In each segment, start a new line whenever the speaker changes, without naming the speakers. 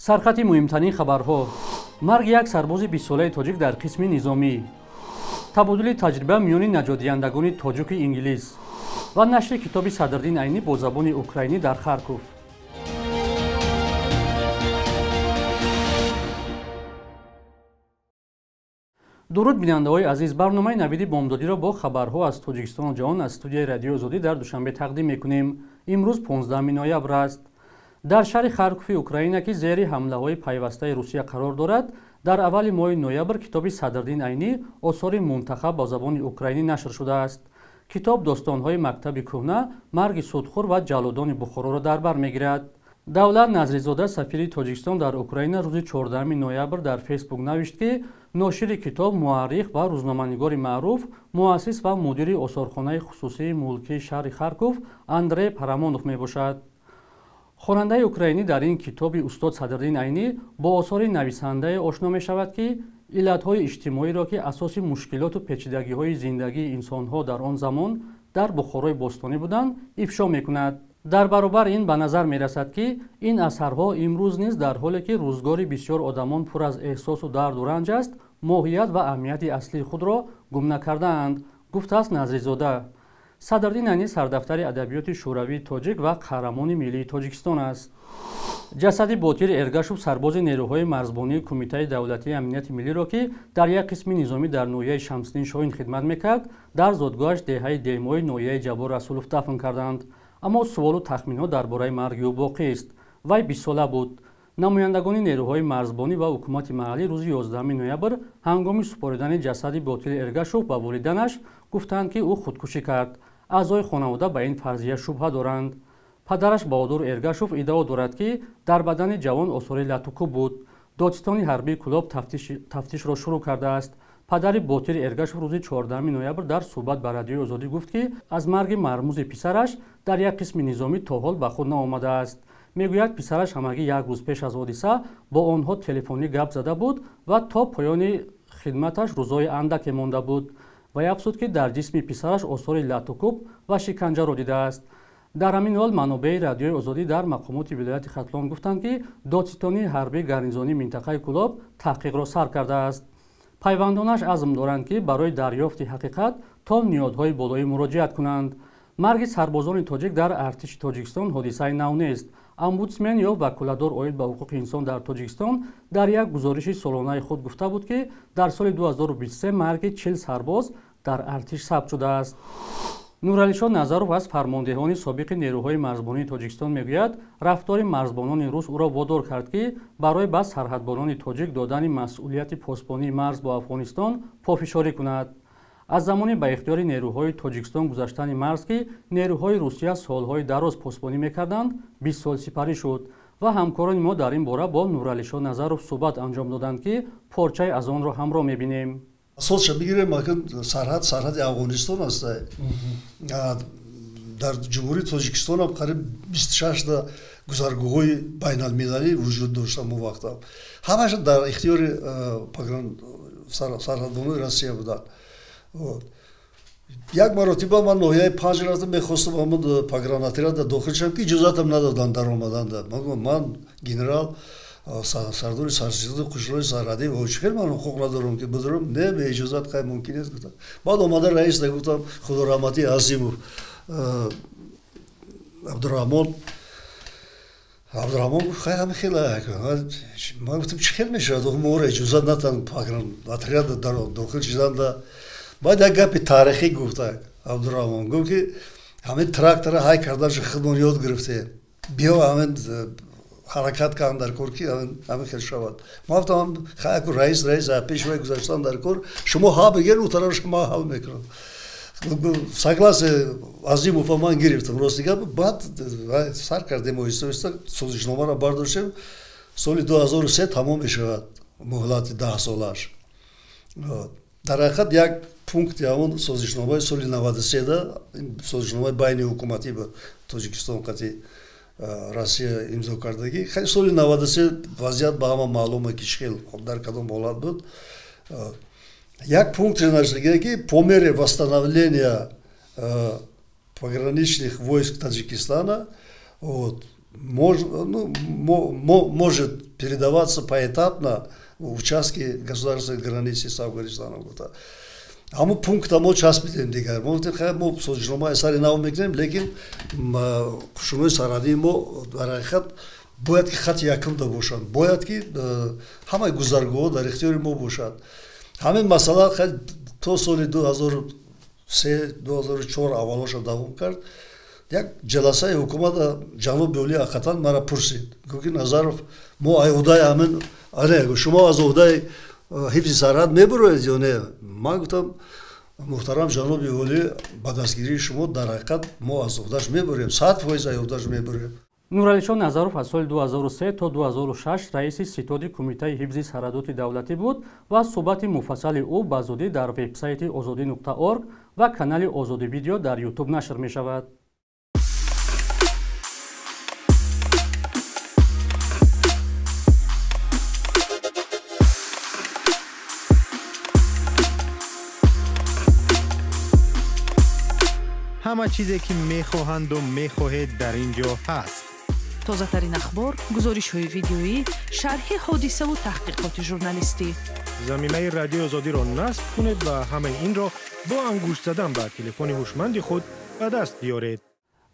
سرخط مهمترین خبرها: مرگ یک سرباز 20 ساله تاجیک در قسم نظامی، تبادل تجربه میان نجات‌دهندگان تاجیک و انگلیس و نشر کتاب صدرالدین عینی با زبان اوکراینی در خارکوف. درود بیننده‌های عزیز، برنامه نوید بامدادی را با خبرها از تاجیکستان و جهان از استودیوی رادیو آزادی در دوشنبه تقدیم می‌کنیم. امروز 15 نوامبر است. در شهر خارکوف اوکراین که زیر حمله‌های پیوسته روسیه قرار دارد، در اول ماه نوامبر کتاب صدرالدین عینی آثار منتخب با زبان اوکراینی نشر شده است. کتاب داستان‌های مکتب کهنه، مرگ سودخور و جلادان بخارا را در بر می‌گیرد. давлат назризода сафири тоҷикистон дар украина рӯзи 14 ноябр дар фейсбук навишт ки ношири китоб муаррих ва рӯзноманигори маъруф, муассис ва мудири осорхонаи хусусии мулкии шаҳри харков Андрей Парамонов мебошад. хонандаи украинӣ дар ин китоби устод Садриддин Айнӣ бо осори нависандае ошно мешавад ки иллатҳои иҷтимоиро ки асоси мушкилоту печидагиҳои зиндагии инсонҳо дар он замон дар Бухорои бостонӣ буданд ифшо мекунад. дар баробар ин ба назар мерасад ки ин асарҳо имрӯз низ дар ҳоле ки рӯзгори бисёр одамон пур аз эҳсосу дарду ранҷ аст, моҳият ва аҳамияти аслии худро гум накардаанд, гуфтааст Назризода. Садриддин Айнӣ сардафтари адабиёти шӯравии тоҷик ва қаҳрамони миллии Тоҷикистон аст. ҷасади Ботир Эргашев, сарбози нерӯҳои марзбонии Кумитаи давлатии амнияти миллиро ки дар як қисми низомӣ дар ноҳияи Шамсиддин Шоҳин хидмат мекард, дар зодгоҳаш деҳаи деҳмоҳи ноҳияи Ҷабор Расулов дафн карданд. аммо суолу тахминҳо дар бораи марги ӯ боқист. вай 20 сола буд. намояндагони нерӯҳои марзбонӣ ва ҳукумати маҳаллӣ рӯзи 11 ноябр ҳангоми супоридани ҷасади Ботир Эргашев ба волиданаш гуфтанд ки ӯ худкушӣ кард. аъзои хонавода ба ин фарзия шубҳа доранд. падараш Баҳодур Эргашев иддао дорад ки дар бадани ҷавон осори латукуб буд. додистони ҳарбии Кӯлоб тафтишро шурӯъ кардааст. падари Ботир Эргашев рӯзи 14 ноябр дар суҳбат ба Радиои Озодӣ гуфт ки аз марги мармӯзи писараш дар як қисми низомӣ то ҳол ба худ наомадааст. мегӯяд писараш ҳамагӣ як рӯз пеш аз ҳодиса бо онҳо телефонӣ гап зада буд ва то поёни хидматаш рӯзҳои андаке монда буд. вай афзуд ки дар ҷисми писараш осори латукуб ва шиканҷаро дидааст. дар ҳамин ҳол манобеи Радиои Озодӣ дар мақомоти вилояти Хатлон гуфтанд ки додситони ҳарбии гарнизонии минтақаи Кӯлоб таҳқиқро сар кардааст. пайвандонаш азм доранд ки барои дарёфти ҳақиқат то ниёдҳои болоӣ муроҷиат кунанд. марги сарбозони тоҷик дар артиши Тоҷикистон ҳодисаи нав нест. омбудсмен ё ваколадор оид ба ҳуқуқи инсон дар Тоҷикистон дар як гузориши солонаи худ гуфта буд ки дар соли 2023 марги 40 сарбоз дар артиш сабт шудааст. нуралишон Назаров аз фармондеҳони собиқи нерӯҳои марзбонии Тоҷикистон мегӯяд, рафтори марзбонони рус ӯро водор кард ки барои ба сарҳадбонони тоҷик додани масъулияти посбонии марз бо Афғонистон пофишорӣ кунад. аз замони ба ихтиёри нерӯҳои Тоҷикистон гузаштани марз ки нерӯҳои Русия солҳои дароз посбонӣ мекарданд, 20 сол сипарӣ шуд ва ҳамкорони мо дар ин бора бо Нуралишон Назаров суҳбат анҷом доданд ки порчаи аз онро ҳамроҳ мебинем.
асосша бигирем сарҳади Афғонистон аст. дар ҷумҳурии Тоҷикистон ҳам қариб 26 та гузаргоҳҳои байналмилалӣ вуҷуд дошта мо вақта. ҳамаша дар ихтиёри сарҳадбонони Россия буданд. як маротиба ман ноҳияи Панҷ рафтам, мехостам ҳамон погранотряда дохил шавам ки иҷозатам надоданд дар омаданда. ман генерал сардори сарсиёсати қушрои сарҳадӣ ҳоҷихел ман ҳуқуқ надорам ки бидорам. не бе иҷозат қай мумкин нест гуфтам. баъд омада раиста гуфтам худораҳмати Азимов Абдураҳмон гуфт хай ҳама хеле ман гуфтам чӣ хел мешавад моро иҷозат натан отряда дохил шиданда. баъд як гапи таърихӣ гуфта Абдураҳмон гуфт ки ҳамин трактора ҳай карданашо худмон ёд гирифтем, биё ҳамин ҳаракат кардам дар кор ки ҳамин хел шавад. ман гуфтам хаяку раис пешвай гузаштан дар кор, шумо ҳа бигер ӯ тарафаш ман ҳал мекунам. согласие Азимова ман гирифтам рости гап. баъд сар кардем оҳиста созишномаро бардоштем. соли 2003 тамом мешавад муҳлати 10 солаш. дар ҳақиқат як пункти ҳамон созишномаи соли 93 созишномаи байни ҳукуматӣ ба Тоҷикистон қати Россия имзо кардагӣ. соли 93 вазъият ба ҳама маълума ки чӣ дар кадом ҳолат буд. як пункт нашли ки по мере восстановления пограничных войск Таджикистана может передаваться поэтапно в участки государственной границы с Афганистаном. Аму пункта мо часп медем дигар. Мо мо созжнома эсари нав мекунем, лекин шунои саради мо дар ҳақиқат бояд ки хати якум да бошад. Бояд ки ҳамаи гузаргоҳо дар ихтиёри мо бошад. Ҳамин масъала то соли 2003-2004 аввалоша давом кард. Як ҷаласаи ҳукумат ҷаноби олӣ ҳақиқатан мара пурсид. Гӯки Назаров мо ай оҳдаи ҳамин аре шумо аз оҳдаи ҳифзи сарҳад мебуроед ё не? Ман гуфтам муҳтарам ҷаноби олӣ ба дастгирии шумо дар ҳақиқат мо аз оҳдаш мебурем, 100% аз оҳдаш мебурем.
Нуралишон Назаров аз соли 2003 то 2006 раиси ситоди Кумитаи ҳифзи сарҳадоти давлатӣ буд ва суҳбати муфассали ӯ ба зудӣ дар вебсайти озодӣ.орг ва канали Озодӣ видео дар YouTube нашр мешавад.
همه چیزی که میخواهند و میخواهید در اینجا هست.
تازه‌ترین اخبار، گزارش‌های ویدیویی، شرح حادثه و تحقیقات ژورنالیستی.
زمینه رادیو آزادی را نصب کنید و همه این را با انگشت زدن به تلفن هوشمند خود به دست بیارید.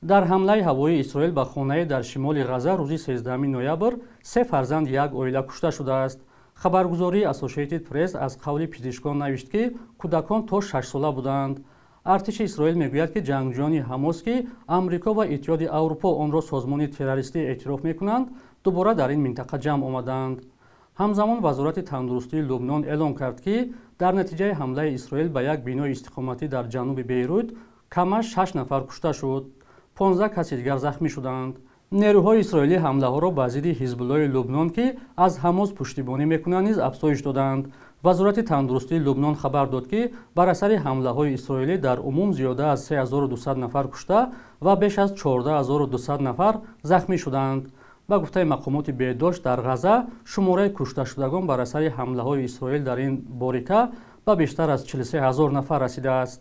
در حمله هوایی اسرائیل به خانه در شمال غزه روز 13 نوامبر 3 فرزند یک عائله کشته شده است. خبرگزاری اسوسییتد پرس از قول پزشکان نوشت که کودکان تا 6 ساله بودند. ارتش اسرائیل میگوید که جنگجویان حماس که آمریکا و اتحاد اروپا آن را سازمان تروریستی اعتراف میکنند دوباره در این منطقه جمع آمدند. همزمان وزارت تندرستی لبنان اعلام کرد که در نتیجه حمله اسرائیل به یک بینای استقامتی در جنوب بیروت کمش 6 نفر کشته شد، 15 کسی دیگر زخمی شدند. نیروهای اسرائیلی حمله ها را به ضد حزب الله لبنان که از حماس پشتیبانی میکنند نیز افزایش دادند. وزارت تندرستی لبنان خبر داد که بر اثر حمله های اسرائیلی در عموم زیاده از 3200 نفر کشته و بیش از 14200 نفر زخمی شدند. با گفته مقامات بهداشت در غزه شماره کشته شدگان بر اثر حمله های اسرائیل در این باریکه به بیشتر از 43000 نفر رسیده است.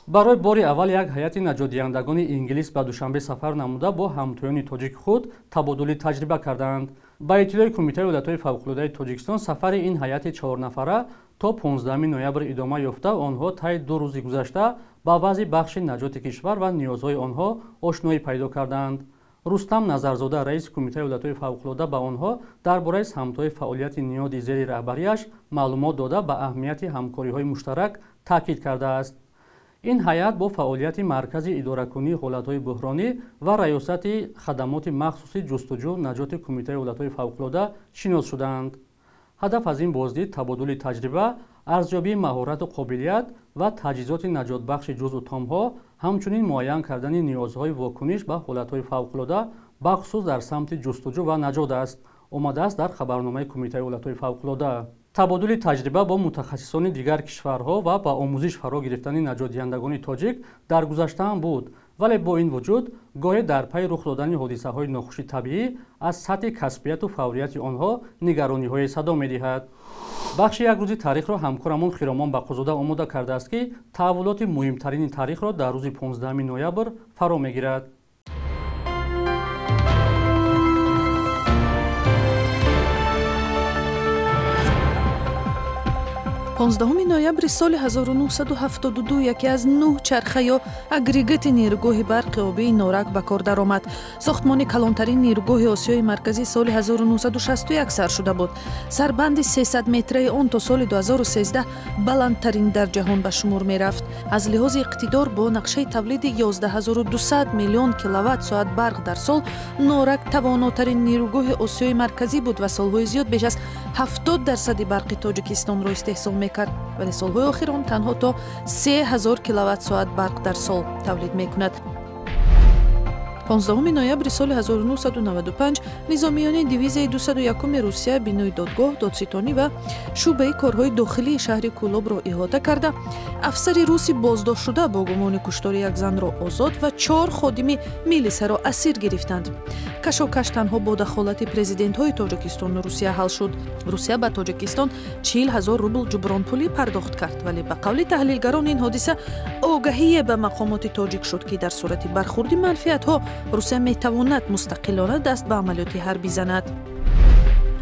برای باری اول یک هیئت نجات دهندگان انگلیس به دوشنبه سفر نموده با همتایان تاجیک خود تبادل تجربه کردند. با اطلاع کمیته ایالت‌های فوق‌العاده تاجیکستان سفر این هیئت 4 نفره تا 15 نوامبر ادامه یافته. آنها طی 2 روز گذشته با وضع بخش نجات کشور و نیازهای آنها آشنایی پیدا کردند. رستم نظرزاده رئیس کمیته ایالت‌های فوق‌العاده به آنها درباره همتای فعالیت نیاد زیر رهبریش معلومات داده به اهمیت همکاری‌های مشترک تاکید کرده است. این هیئت با فعالیت مرکز اداره‌کنی حالت‌های بحرانی و ریاست خدمات مخصوص جستجو نجات کمیته ایالت‌های فوق‌العاده شناس شدند. هدف از این بازدید تبادل تجربه، ارزیابی مهارت و قابلیت و تجهیزات نجات بخش جزء تام‌ها، همچنین معین کردن نیازهای واکنش به حالت‌های فوق‌العاده بخصوص در سمت جستجو و نجات است. آمده است در خبرنامه کمیته ایالت‌های فوق‌العاده. تبادل تجربه با متخصصان دیگر کشورها و با آموزش فرا گرفتن نجات دهندگان تاجیک در گذشته هم بود، ولی با این وجود گاهی در پی رخ دادن حادثه‌های ناخوش طبیعی از سطح کسبیت و فوریت آنها نگرانی‌های صدا می‌دهد. بخش یک روزی تاریخ را همکارمان خیرامان بقازاده آماده کرده است که تحولات مهمترین تاریخ را در روز 15 نوامبر فرا می‌گیرد.
15 ноябри соли 1972 яке аз 9 чарха ё агрегати нерӯгоҳи барқи обии Норак ба кор даромад. Сохтмони калонтарин нерӯгоҳи Осиёи марказӣ соли 1961 сар шуда буд. Сарбанди 300 метраи он то соли 2013 баландтарин дар ҷаҳон ба шумор мерафт. Аз лиҳози иқтидор бо нақшаи тавлиди 11200 миллион киловатт-соат барқ дар сол, Норак тавонотарин нерӯгоҳи Осиёи марказӣ буд ва солҳои зиёд беш аз 70% барқи Тоҷикистонро истеҳсол мекард, вале солҳои охир он танҳо то 3000 киловатт-соат барқ дар сол тавлид мекунад. 15 ноябри соли 1995 низомиёни дивизияи 201 Русия бинои додгоҳ, додситонӣ ва шӯъбаи корҳои дохилии шаҳри Кулобро иҳота карда, афсари руси боздоштшуда бо гумони куштори як занро озод ва 4 ходими милисаро асир гирифтанд. Кашокаш танҳо бо дахолати президентҳои Тоҷикистону Русия ҳал шуд. Русия ба Тоҷикистон 40,000 рубл ҷубронпулӣ пардохт кард, вале ба қавли таҳлилгарон ин ҳодиса огаҳие ба мақомоти тоҷик шуд, ки дар сурати бархурди манфиатҳо Русия метавонад мустақилона даст ба амалиёти ҳарбӣ занад.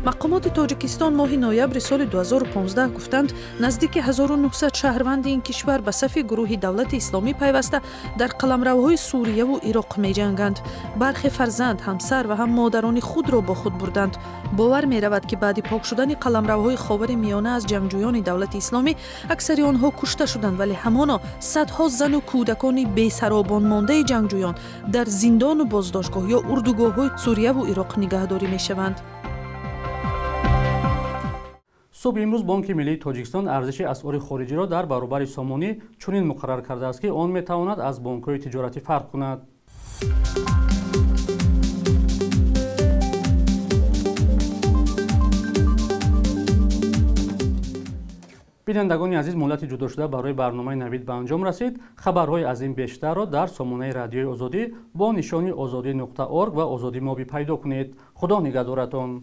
мақомоти тоҷикистон моҳи ноябри соли 2015 гуфтанд наздики 1900 шаҳрванди ин кишвар ба сафи гурӯҳи давлати исломӣ пайваста дар қаламравҳои сурияву ироқ меҷанганд. бархе фарзанд, ҳамсар ва ҳам модарони худро бо худ бурданд. бовар меравад ки баъди пок шудани қаламравҳои ховари миёна аз ҷангҷӯёни давлати исломӣ аксари онҳо кушта шуданд, вале ҳамоно садҳо зану кӯдакони бесаробон мондаи ҷангҷӯён дар зиндону боздоштгоҳ ё урдугоҳҳои сурияву ироқ нигаҳдорӣ мешаванд.
صبح امروز بانک ملی تاجیکستان ارزش اسعار خارجی را در برابر سامانی چنین مقرر کرده است که آن میتواند از بانک‌های تجارتی فرق کند. بینندگان عزیز، مهلت جدا شده برای برنامه نوید به انجام رسید. خبرهای از این بیشتر را در سامانه رادیوی آزادی با نشانی azadi.org و آزادی مابی پیدا کنید. خدا نگهدارتان.